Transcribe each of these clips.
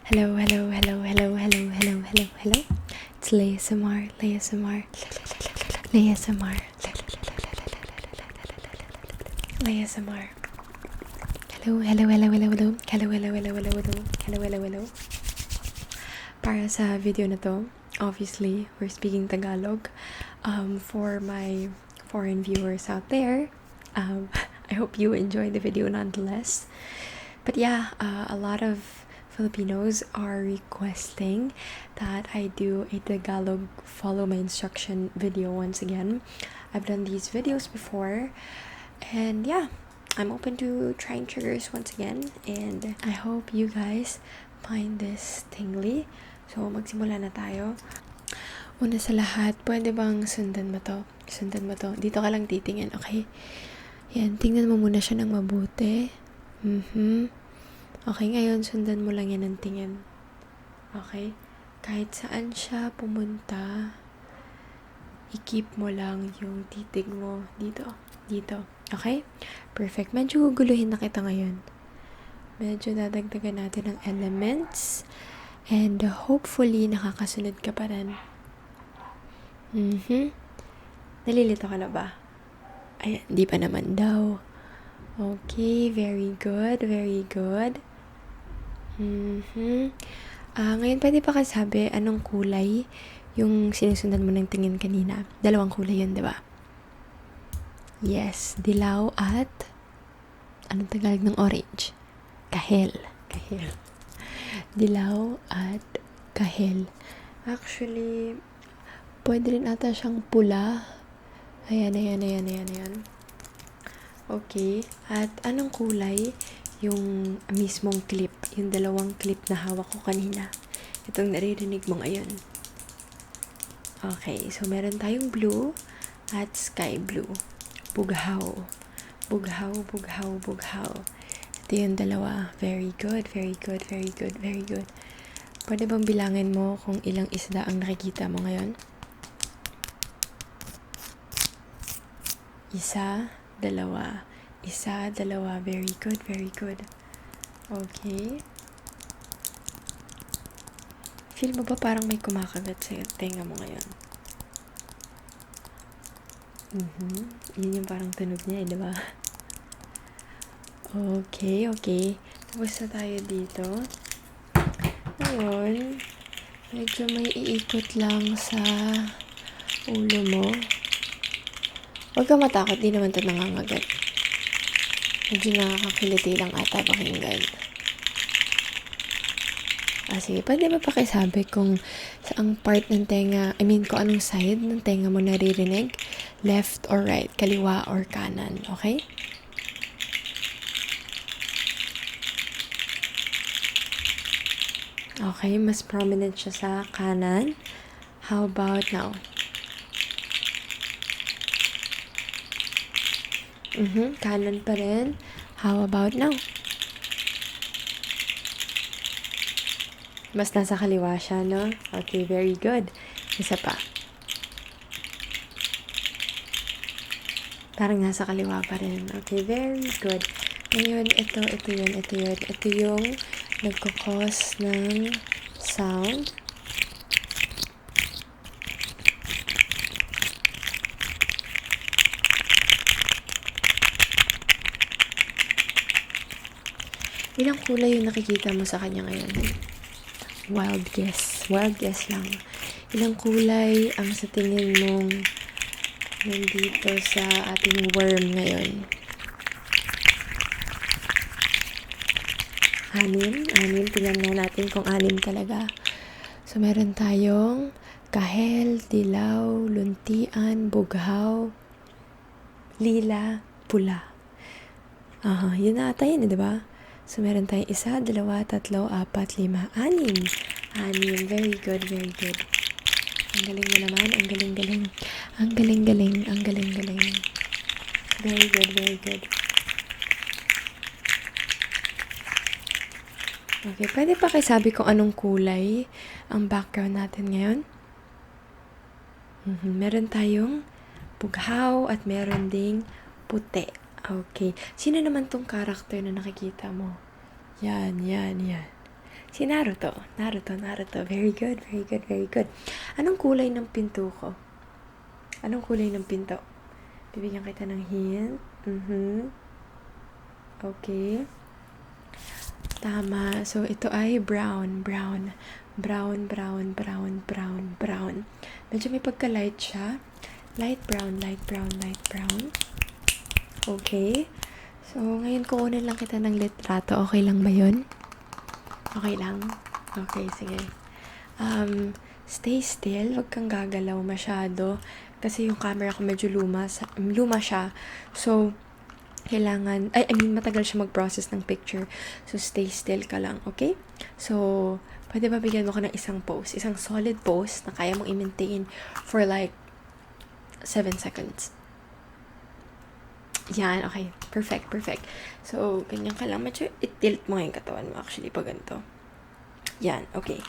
Hello, hello, hello, hello, hello, hello, hello, hello. It's Leia Samar, Leia Samar, Leia Samar, Leia Samar. Hello, hello, hello, hello, hello, hello, hello, hello, hello, hello, hello, hello, hello. Para sa video na to, obviously, we're speaking Tagalog. For my foreign viewers out there, I hope you enjoy the video nonetheless. But yeah, a lot of Filipinos are requesting that I do a Tagalog follow my instruction video once again. I've done these videos before, and yeah, I'm open to trying triggers once again, and I hope you guys find this tingly. So, magsimula na tayo. Una sa lahat, pwede bang sundan mo to? Sundan mo to. Dito ka lang titingin, okay? Yan, tingnan mo muna siya ng mabuti. Okay, ngayon sundan mo lang yan ng tingin. Okay? Kahit saan siya pumunta, i-keep mo lang yung titig mo dito. Dito. Okay? Perfect. Medyo guguluhin na kita ngayon. Medyo dadagdagan natin ng elements. And hopefully, nakakasunod ka pa rin. Nalilito ka na ba? Ayan, di pa naman daw. Okay, very good, very good. Ngayon, pwede pa kasabi anong kulay yung sinusundan mo ng tingin kanina? Dalawang kulay yun, di ba? Yes, dilaw at anong Tagalog ng orange? Kahel. Kahel. Dilaw at kahel. Actually, pwede rin ata siyang pula. Ayan. Okay. At anong kulay yung mismong clip? Yung dalawang clip na hawak ko kanina. Itong naririnig mo ngayon. Okay. So, meron tayong blue at sky blue. Bughaw. Bughaw. Ito yung dalawa. Very good. Pwede bang bilangin mo kung ilang isda ang nakikita mo ngayon? Isa, dalawa. Very good. Okay. Feel mo ba parang may kumakagat sa tenga mo ngayon? Yun yung parang tunog niya, di ba? Okay. Tapos na tayo dito. Ngayon, medyo may iikot lang sa ulo mo. Huwag kang matakot, di naman ito nangangagat. Medyo nakakakiliti lang ata pakinggan. Sige, pwede ba pakisabi kung saang part ng tenga, kung anong side ng tenga mo naririnig? Left or right, kaliwa or kanan, okay? Okay, mas prominent siya sa kanan. How about now? Kanan pa rin. How about now? Mas nasa kaliwa siya, no? Okay, very good. Isa pa. Parang nasa kaliwa pa rin. Okay, very good. Ngayon, ito yun. Ito yung nagkakos ng sound. Ilang kulay yung nakikita mo sa kanya ngayon? Wild guess lang. Ilang kulay ang sa tingin mong nandito sa ating worm ngayon? 6. Tingnan na natin kung 6 talaga. So, meron tayong kahel, dilaw, luntian, bughaw, lila, pula. Yun na ata yun, diba? So, meron tayong 1, 2, 3, 4, 5, 6. 6. Very good. Ang galing mo naman. Ang galing. Very good. Okay, pwede pa sabi kung anong kulay ang background natin ngayon? Meron tayong bughaw at meron ding puti. Okay. Sino naman tong character na nakikita mo? Yan. Si Naruto. Naruto. Very good. Anong kulay ng pinto ko? Anong kulay ng pinto? Bibigyan kita ng hint. Okay. Tama. So, ito ay brown. Medyo may pagka-light siya. Light brown. Okay. So, ngayon kukunin lang kita ng litrato. Okay lang ba yun? Okay lang? Okay, sige. Stay still. Huwag kang gagalaw masyado. Kasi yung camera ko medyo luma siya. So, kailangan, matagal siya mag-process ng picture. So, stay still ka lang, okay? So, pwede ba bigyan mo ko ng isang pose? Isang solid pose na kaya mong i-maintain for like 7 seconds. Yan, okay. Perfect. So, ganyan ka lang. Medyo i-tilt mo yung katawan mo actually pag ganito. Yan, okay.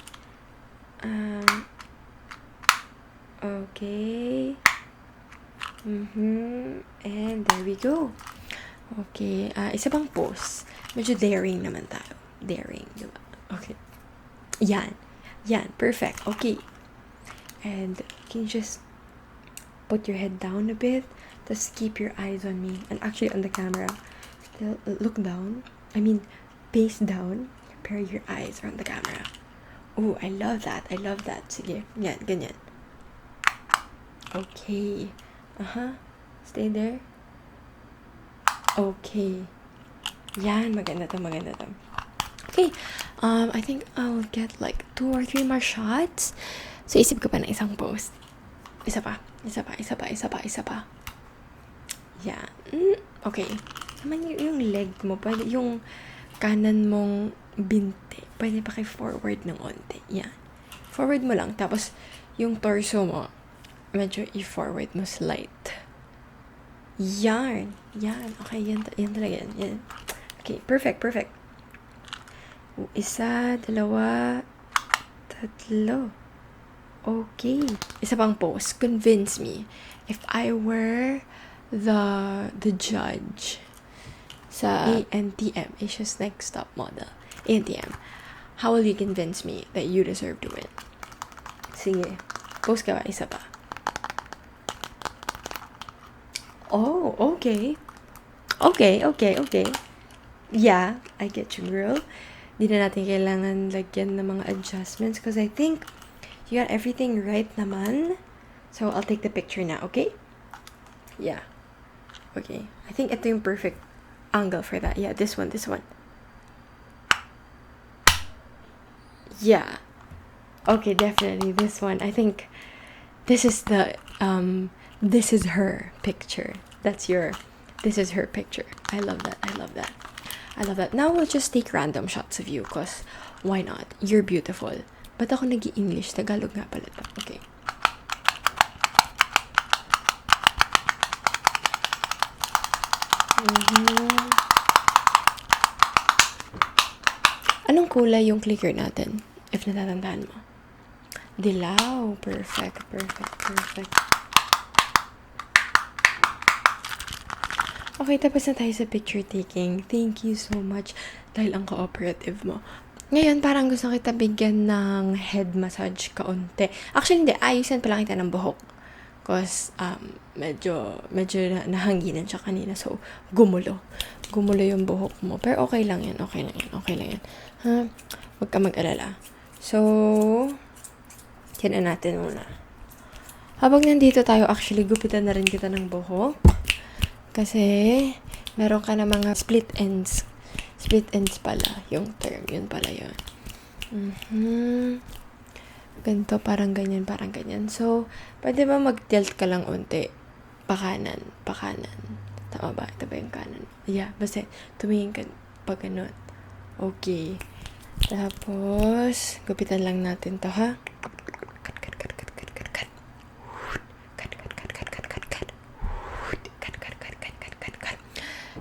Okay. And there we go. Okay. Isa pang pose. Medyo daring naman tayo. Daring, diba? Okay. Yan. Perfect. Okay. And can you just put your head down a bit? Just keep your eyes on me. And actually on the camera. Still, look down. Face down. Pair your eyes around the camera. Oh, I love that. Sige. Yan, ganyan. Okay. Stay there. Okay. Yan, maganda to. Okay. I think I'll get like 2 or 3 more shots. So, isip ko pa ng isang pose. Isa pa. Yan. Okay. Naman yung leg mo, pwede yung kanan mong binti. Pwede pa forward ng onte. Yan. Forward mo lang. Tapos, yung torso mo, medyo i-forward mo slight. Yan. Okay, yan talaga yan. Okay, perfect. Isa, dalawa, tatlo. Okay. Isa pang pose. Convince me. If I were the judge sa ANTM, Asia's Next Top Model, ANTM, how will you convince me that you deserve to win? Sige. Pose ka ba? Isa pa. Oh, okay. Yeah, I get you, girl. Di na natin kailangan lagyan ng mga adjustments because I think you got everything right naman. So, I'll take the picture now, okay? Yeah. Okay. I think ito yung perfect angle for that. Yeah, this one. Yeah. Okay, definitely this one. I think this is this is her picture. This is her picture. I love that. Now we'll just take random shots of you because why not? You're beautiful. Ba't ako nag-i-English? Tagalog nga pala to. Okay. Anong kulay yung clicker natin? If natatandaan mo. Dilaw. Perfect. Okay, tapos na tayo sa picture taking. Thank you so much dahil ang cooperative mo. Ngayon, parang gusto kita bigyan ng head massage kaunti. Actually, hindi. Ayusin pa lang kita ng buhok. Because, medyo nahanginan siya kanina. So, gumulo yung buhok mo. Pero okay lang yan. Ha? Huwag ka mag-alala. So, yan na natin muna. Habang nandito tayo, actually, gupitan na rin kita ng buhok. Kasi, meron ka na mga split ends. Split ends pala. Yung term. Yun pala yun. Ganito, parang ganyan. So, pwede ba mag-tilt ka lang unti? Pakanan. Tama ba? Ito ba yung kanan? Yeah, basta tumingin ka pa ganun. Okay. Tapos, gupitan lang natin to, ha?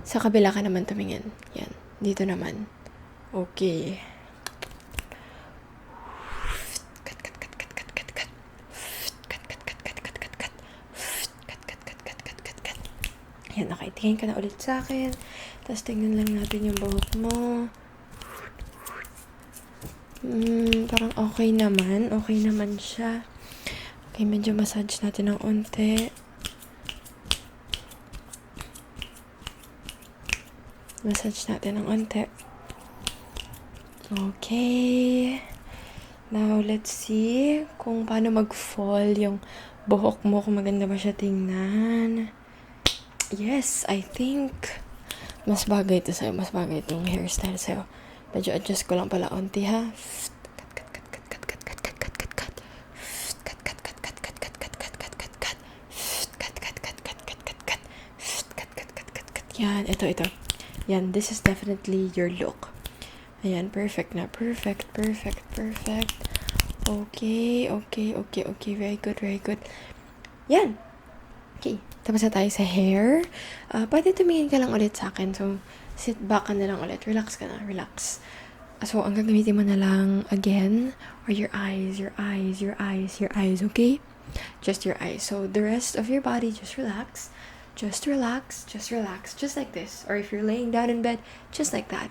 Sa kabila ka naman tumingin. Yan. Dito naman. Okay. Yan, okay. Tingin ka na ulit sa akin. Tapos tingnan lang natin yung buhok mo. Parang okay naman. Okay naman siya. Okay, medyo massage natin ng onte. Massage natin ng onte. Okay. Now, let's see kung paano mag-fall yung buhok mo. Kung maganda ba siya tingnan. Yes, I think mas bagay ito sa'yo. Mas bagay itong hairstyle sa'yo. Medyo adjust ko lang pala onti, ha? Yan, ito. Yan, this is definitely your look. Ayan, perfect na. Perfect. Okay. Very good. Yan. Okay, tapos na tayo sa hair. Pwede tumingin ka lang ulit sa akin. So, sit back ka na lang ulit. Relax ka na. Relax. So, ang gagamitin mo na lang again are your eyes, okay? Just your eyes. So, the rest of your body, just relax. Just like this. Or if you're laying down in bed, just like that.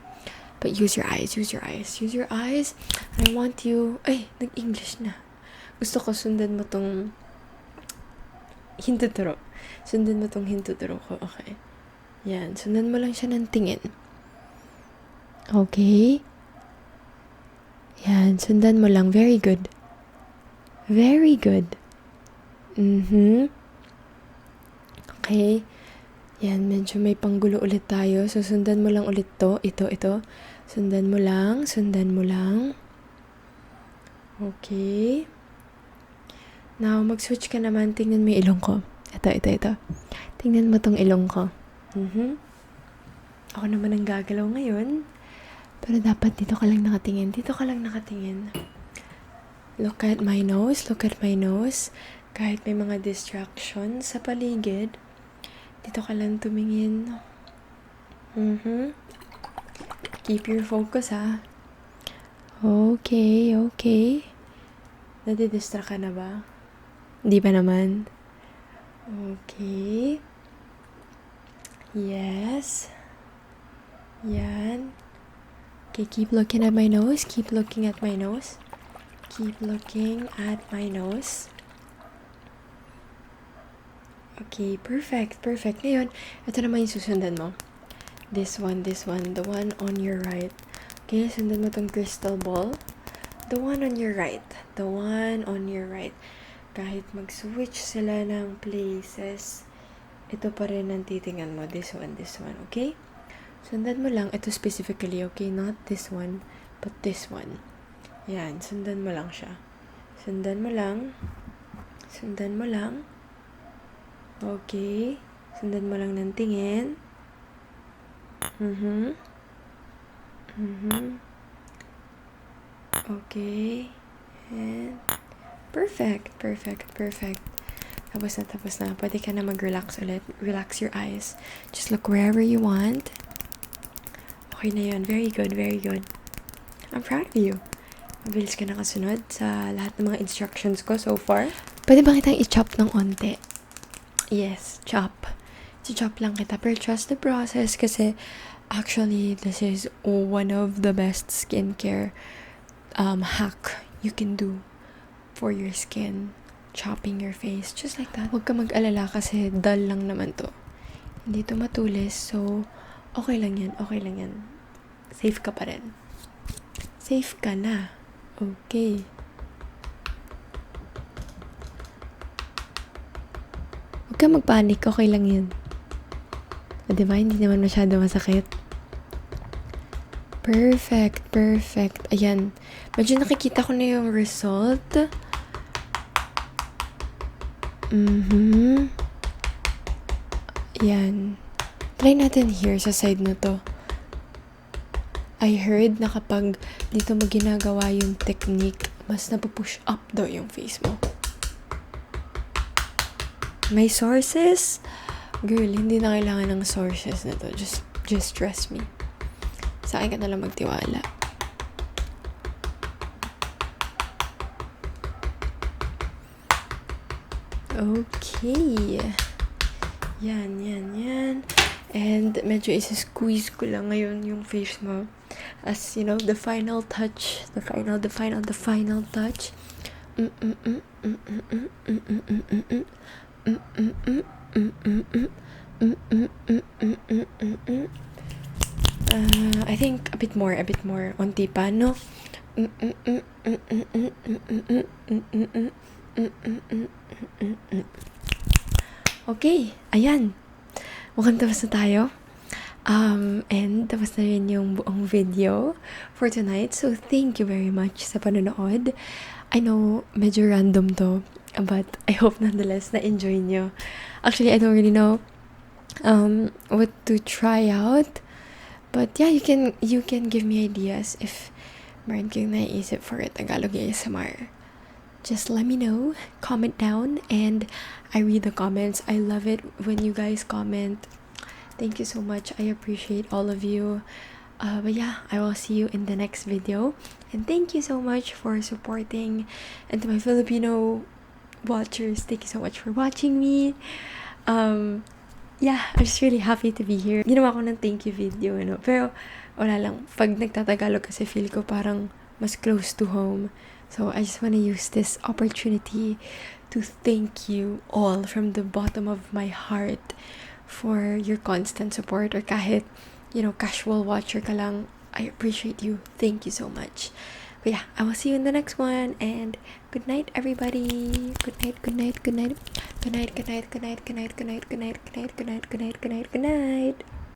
But use your eyes. And I want you... Ay, nag-English na. Gusto ko sundan mo tong hintuturo. Ko. Okay. Yan. Sundan mo lang siya ng tingin. Okay. Yan. Sundan mo lang. Very good. Okay. Yan. Medyo may panggulo ulit tayo. So, sundan mo lang ulit to. Ito. Sundan mo lang. Okay. Now, mag-switch ka naman. Tingnan mo yung ilong ko. Ito. Tingnan mo tong ilong ko. Ako naman ang gagalaw ngayon. Pero dapat dito ka lang nakatingin. Look at my nose. Kahit may mga distractions sa paligid, dito ka lang tumingin. Keep your focus, ha? Okay. Nadidistract ka na ba? Di ba naman? Okay. Yes. Yan. Okay, keep looking at my nose. Okay, perfect. Ngayon, ito naman yung susundan mo. This one, the one on your right. Okay, sundan mo tong crystal ball. The one on your right. Kahit mag-switch sila ng places, ito pa rin ang titingnan mo. This one, okay? Sundan mo lang. Ito specifically, okay? Not this one, but this one. Yan, sundan mo lang siya. Sundan mo lang. Okay. Sundan mo lang ng tingin. Okay. And perfect. Tapos na. Pwede ka na mag-relax ulit. Relax your eyes. Just look wherever you want. Okay na yun. Very good. I'm proud of you. Mabilis ka nakasunod sa lahat ng mga instructions ko so far. Pwede ba kitang i-chop ng onte? Yes, chop. I-chop lang kita. Pero trust the process kasi actually, this is one of the best skincare hack you can do for your skin. Chopping your face. Just like that. Huwag ka mag-alala kasi dull lang naman to. Hindi to matulis. So, okay lang yan. Safe ka pa rin. Safe ka na. Okay. Huwag ka magpanik. Okay lang yan. O, diba? Hindi naman masyado masakit. Perfect. Ayan. Medyo nakikita ko na yung result. Ayan. Try natin here sa side na to. I heard na kapag dito mo ginagawa yung technique, mas napupush up daw yung face mo. May sources? Girl, hindi na kailangan ng sources na to. Just trust me. Sa akin ka na lang magtiwala. Okay. Yan. And medyo isa-squeeze ko lang ngayon yung face mo as you know, the final touch, the final touch. I think a bit more, onti pa, no? Okay, ayan. Mukhang tapos na tayo. And tapos na rin yung buong video for tonight. So, thank you very much sa panonood. I know, medyo random to, but I hope nonetheless na enjoy nyo. Actually, I don't really know what to try out. But yeah, you can give me ideas if meron kayong naiisip for a Tagalog ASMR. Just let me know, comment down, and I read the comments. I love it when you guys comment. Thank you so much. I appreciate all of you. But yeah, I will see you in the next video. And thank you so much for supporting. And to my Filipino watchers, thank you so much for watching me. Yeah, I'm just really happy to be here. Ginawa ko ng thank you video, ano. Pero, wala lang. Pag nagtatagalog kasi feel ko parang mas close to home. So, I just want to use this opportunity to thank you all from the bottom of my heart for your constant support, or kahit, you know, casual watcher ka lang. I appreciate you. Thank you so much. But yeah, I will see you in the next one, and good night, everybody. Good night, good night, good night. Good night, good night, good night, good night, good night, good night, good night, good night, good night, good night, good night.